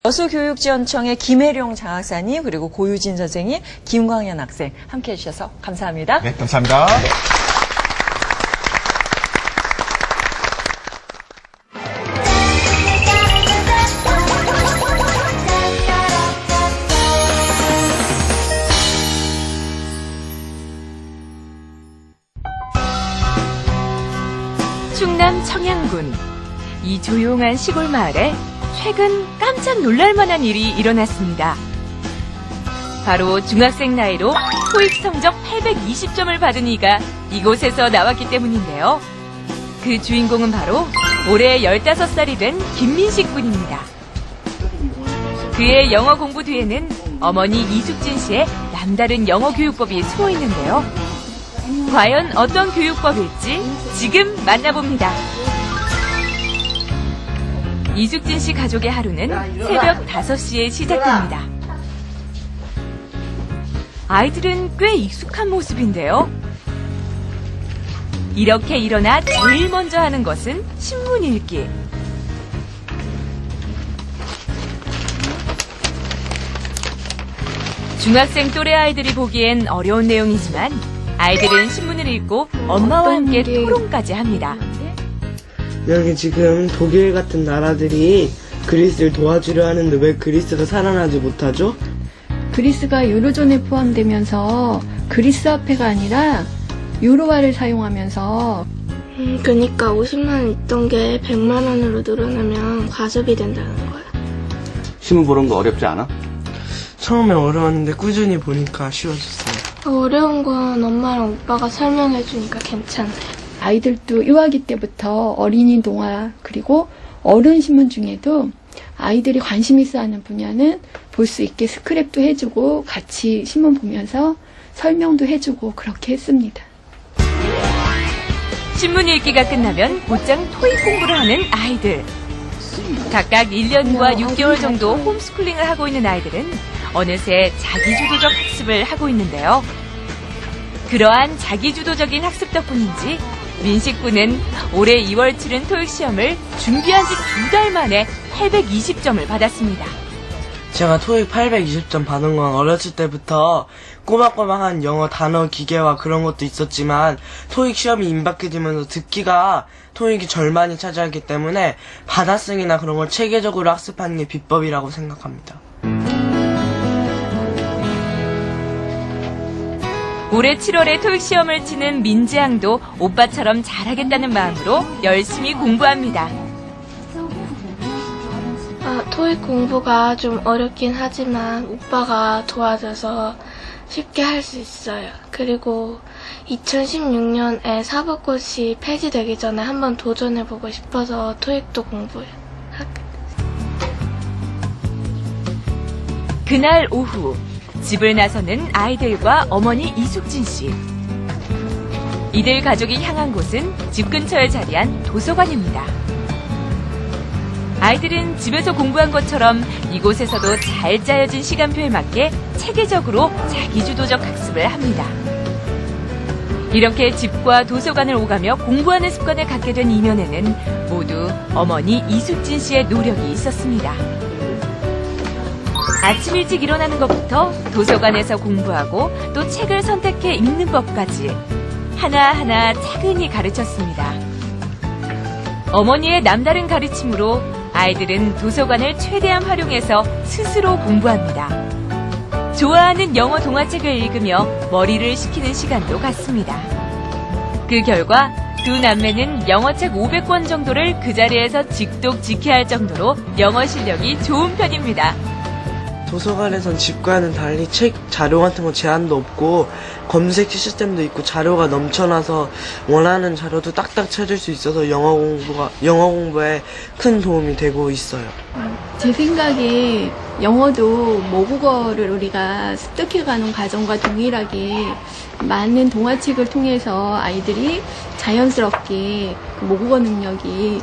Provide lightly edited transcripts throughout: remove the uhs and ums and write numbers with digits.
여수교육지원청의 김혜룡 장학사님 그리고 고유진 선생님, 김광현 학생 함께해 주셔서 감사합니다. 네, 감사합니다. 충남 청양군 이 조용한 시골 마을에 최근 깜짝 놀랄만한 일이 일어났습니다. 바로 중학생 나이로 토익 성적 820점을 받은 이가 이곳에서 나왔기 때문인데요. 그 주인공은 바로 올해 15살이 된 김민식 군입니다. 그의 영어 공부 뒤에는 어머니 이숙진 씨의 남다른 영어 교육법이 숨어 있는데요. 과연 어떤 교육법일지 지금 만나봅니다. 이숙진 씨 가족의 하루는 새벽 5시에 시작됩니다. 아이들은 꽤 익숙한 모습인데요. 이렇게 일어나 제일 먼저 하는 것은 신문 읽기. 중학생 또래 아이들이 보기엔 어려운 내용이지만 아이들은 신문을 읽고 엄마와 함께 토론까지 합니다. 여기 지금 독일 같은 나라들이 그리스를 도와주려 하는데 왜 그리스가 살아나지 못하죠? 그리스가 유로존에 포함되면서 그리스 화폐가 아니라 유로화를 사용하면서 그러니까 50만 원 있던 게 100만 원으로 늘어나면 과습이 된다는 거야. 신문 보는 거 어렵지 않아? 처음에 어려웠는데 꾸준히 보니까 쉬워졌어요. 어려운 건 엄마랑 오빠가 설명해 주니까 괜찮아요. 아이들도 유아기 때부터 어린이 동화 그리고 어른 신문 중에도 아이들이 관심 있어 하는 분야는 볼 수 있게 스크랩도 해주고 같이 신문 보면서 설명도 해주고 그렇게 했습니다. 신문 읽기가 끝나면 곧장 토익 공부를 하는 아이들. 각각 1년과 6개월 정도 홈스쿨링을 하고 있는 아이들은 어느새 자기주도적 학습을 하고 있는데요. 그러한 자기주도적인 학습 덕분인지 민식 군은 올해 2월 치른 토익 시험을 준비한 지 2달 만에 820점을 받았습니다. 제가 토익 820점 받은 건 어렸을 때부터 꼬박꼬박한 영어 단어 기계와 그런 것도 있었지만 토익 시험이 임박해 되면서 듣기가 토익이 절반이 차지하기 때문에 받아쓰기나 그런 걸 체계적으로 학습하는 게 비법이라고 생각합니다. 올해 7월에 토익 시험을 치는 민지양도 오빠처럼 잘하겠다는 마음으로 열심히 공부합니다. 토익 공부가 좀 어렵긴 하지만 오빠가 도와줘서 쉽게 할 수 있어요. 그리고 2016년에 사법고시 폐지되기 전에 한번 도전해보고 싶어서 토익도 공부해요. 그날 오후 집을 나서는 아이들과 어머니 이숙진 씨. 이들 가족이 향한 곳은 집 근처에 자리한 도서관입니다. 아이들은 집에서 공부한 것처럼 이곳에서도 잘 짜여진 시간표에 맞게 체계적으로 자기주도적 학습을 합니다. 이렇게 집과 도서관을 오가며 공부하는 습관을 갖게 된 이면에는 모두 어머니 이숙진 씨의 노력이 있었습니다. 아침 일찍 일어나는 것부터 도서관에서 공부하고 또 책을 선택해 읽는 법까지 하나하나 차근히 가르쳤습니다. 어머니의 남다른 가르침으로 아이들은 도서관을 최대한 활용해서 스스로 공부합니다. 좋아하는 영어 동화책을 읽으며 머리를 식히는 시간도 갖습니다. 그 결과 두 남매는 영어책 500권 정도를 그 자리에서 직독 직해할 정도로 영어 실력이 좋은 편입니다. 도서관에선 집과는 달리 책 자료 같은 거 제한도 없고 검색 시스템도 있고 자료가 넘쳐나서 원하는 자료도 딱딱 찾을 수 있어서 영어 공부에 큰 도움이 되고 있어요. 제 생각에 영어도 모국어를 우리가 습득해가는 과정과 동일하게 많은 동화책을 통해서 아이들이 자연스럽게 그 모국어 능력이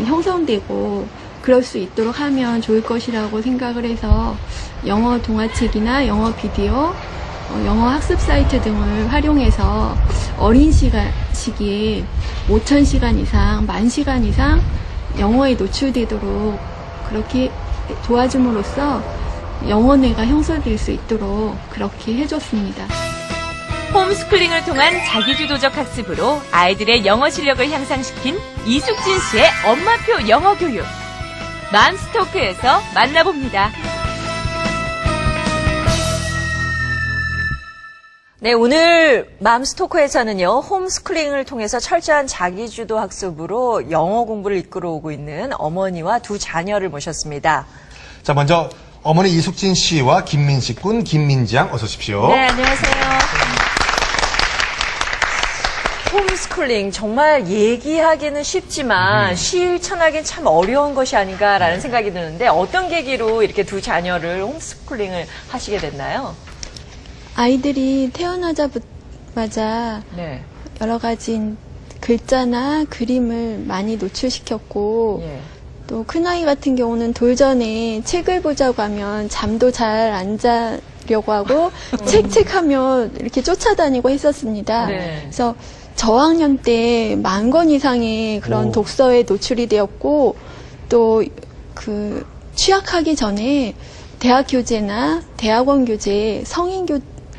형성되고 그럴 수 있도록 하면 좋을 것이라고 생각을 해서 영어 동화책이나 영어 비디오, 영어 학습 사이트 등을 활용해서 어린 시기에 5,000시간 이상, 10,000시간 이상 영어에 노출되도록 그렇게 도와줌으로써 영어뇌가 형성될 수 있도록 그렇게 해줬습니다. 홈스쿨링을 통한 자기주도적 학습으로 아이들의 영어 실력을 향상시킨 이숙진 씨의 엄마표 영어 교육. 맘스토크에서 만나봅니다. 네, 오늘 맘스토커에서는요, 홈스쿨링을 통해서 철저한 자기주도 학습으로 영어 공부를 이끌어오고 있는 어머니와 두 자녀를 모셨습니다. 자, 먼저 어머니 이숙진 씨와 김민식 군, 김민지 양 어서 오십시오. 네, 안녕하세요. 홈스쿨링 정말 얘기하기는 쉽지만 실천하기는 참 어려운 것이 아닌가라는 생각이 드는데 어떤 계기로 이렇게 두 자녀를 홈스쿨링을 하시게 됐나요? 아이들이 태어나자마자 네. 여러 가지 글자나 그림을 많이 노출시켰고 예. 또 큰아이 같은 경우는 돌전에 책을 보자고 하면 잠도 잘 안 자려고 하고 책하면 이렇게 쫓아다니고 했었습니다. 네. 그래서 저학년 때 10,000권 이상의 그런 독서에 노출이 되었고 또 그 취학하기 전에 대학 교재나 대학원 교재, 성인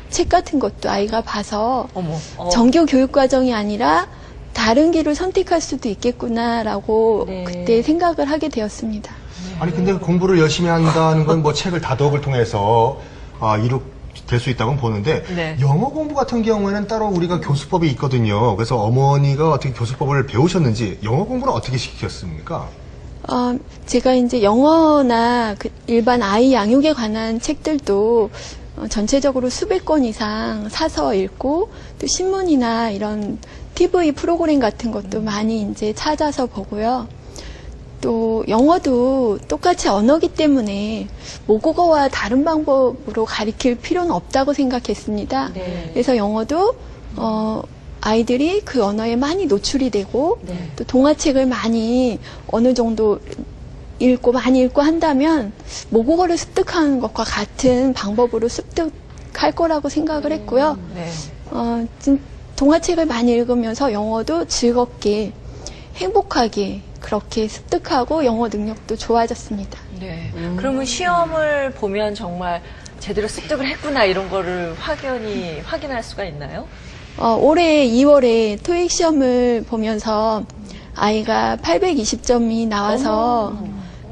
책 같은 것도 아이가 봐서 어머. 정규 교육 과정이 아니라 다른 길을 선택할 수도 있겠구나라고 네. 그때 생각을 하게 되었습니다. 아니, 근데 공부를 열심히 한다는 건 뭐 책을 다독을 통해서 이룩될 수 있다고 보는데, 네. 영어 공부 같은 경우에는 따로 우리가 교수법이 있거든요. 그래서 어머니가 어떻게 교수법을 배우셨는지, 영어 공부는 어떻게 시켰습니까? 제가 이제 영어나 그 일반 아이 양육에 관한 책들도 전체적으로 수백 권 이상 사서 읽고 또 신문이나 이런 TV 프로그램 같은 것도 많이 이제 찾아서 보고요. 또 영어도 똑같이 언어기 때문에 모국어와 다른 방법으로 가르칠 필요는 없다고 생각했습니다. 네. 그래서 영어도 아이들이 그 언어에 많이 노출이 되고 네. 또 동화책을 많이 어느 정도 많이 읽고 한다면 모국어를 습득하는 것과 같은 방법으로 습득할 거라고 생각을 했고요. 네. 동화책을 많이 읽으면서 영어도 즐겁게 행복하게 그렇게 습득하고 영어 능력도 좋아졌습니다. 네. 그러면 시험을 보면 정말 제대로 습득을 했구나 이런 거를 확인할 수가 있나요? 올해 2월에 토익 시험을 보면서 아이가 820점이 나와서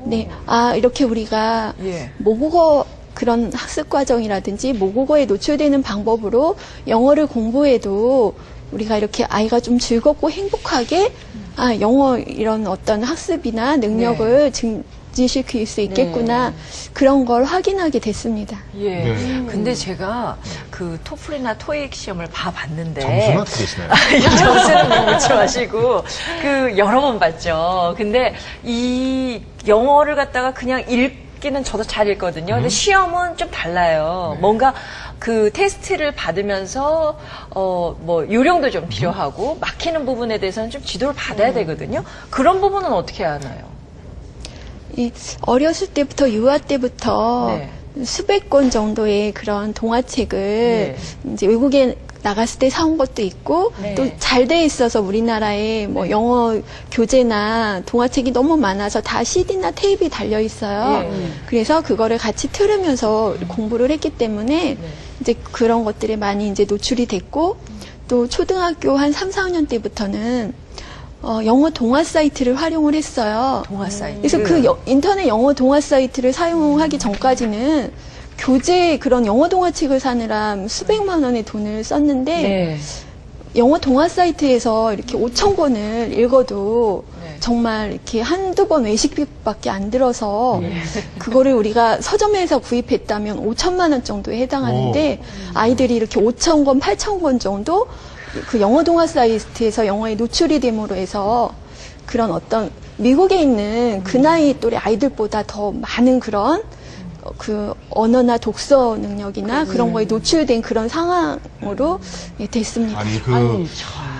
네, 이렇게 우리가 예. 모국어 그런 학습 과정이라든지 모국어에 노출되는 방법으로 영어를 공부해도 우리가 이렇게 아이가 좀 즐겁고 행복하게 영어 이런 어떤 학습이나 능력을 증진시킬 수 있겠구나 그런 걸 확인하게 됐습니다. 예. 네. 근데 제가 그 토플이나 토익 시험을 봐봤는데 점수는 어떻게 되시나요? 점수는 뭐 묻지 마시고 여러 번 봤죠. 근데 이 영어를 갖다가 그냥 읽기는 저도 잘 읽거든요. 근데 시험은 좀 달라요. 뭔가 그 테스트를 받으면서 뭐 요령도 좀 필요하고 막히는 부분에 대해서는 좀 지도를 받아야 되거든요. 그런 부분은 어떻게 하나요? 어렸을 때부터 유아 때부터 네. 수백 권 정도의 그런 동화책을 네. 이제 외국에 나갔을 때 사온 것도 있고 네. 또 잘 돼 있어서 우리나라에 뭐 영어 교재나 동화책이 너무 많아서 다 CD나 테이프에 달려 있어요. 그래서 그거를 같이 틀으면서 공부를 했기 때문에 이제 그런 것들에 많이 이제 노출이 됐고 또 초등학교 한 3, 4학년 때부터는 영어 동화 사이트를 활용을 했어요. 동화 사이트. 그래서 인터넷 영어 동화 사이트를 사용하기 전까지는 교재 그런 영어 동화책을 사느라 수백만 원의 돈을 썼는데 네. 영어 동화 사이트에서 이렇게 5,000권을 읽어도 네. 정말 이렇게 한두 번 외식비밖에 안 들어서 그거를 우리가 서점에서 구입했다면 5천만 원 정도에 해당하는데 아이들이 이렇게 5,000권, 8,000권 정도 그 영어 동화 사이트에서 영어에 노출이 됨으로 해서 그런 어떤 미국에 있는 그 나이 또래 아이들보다 더 많은 그런 그 언어나 독서 능력이나 그런 거에 노출된 그런 상황으로 됐습니다. 아니,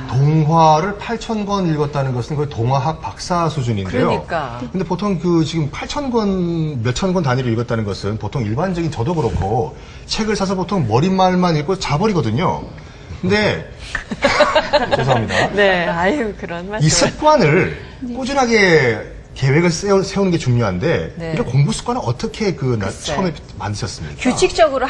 동화를 8,000권 읽었다는 것은 거의 동화학 박사 수준인데요. 그러니까. 근데 보통 지금 8,000권, 몇천 권 단위로 읽었다는 것은 보통 일반적인 저도 그렇고 책을 사서 보통 머릿말만 읽고 자버리거든요. 근데, 죄송합니다. 네, 아유, 그런 말씀. 이 습관을 꾸준하게 계획을 세우는 게 중요한데 네. 이런 공부 습관을 어떻게 글쎄. 처음에 만드셨습니까? 규칙적으로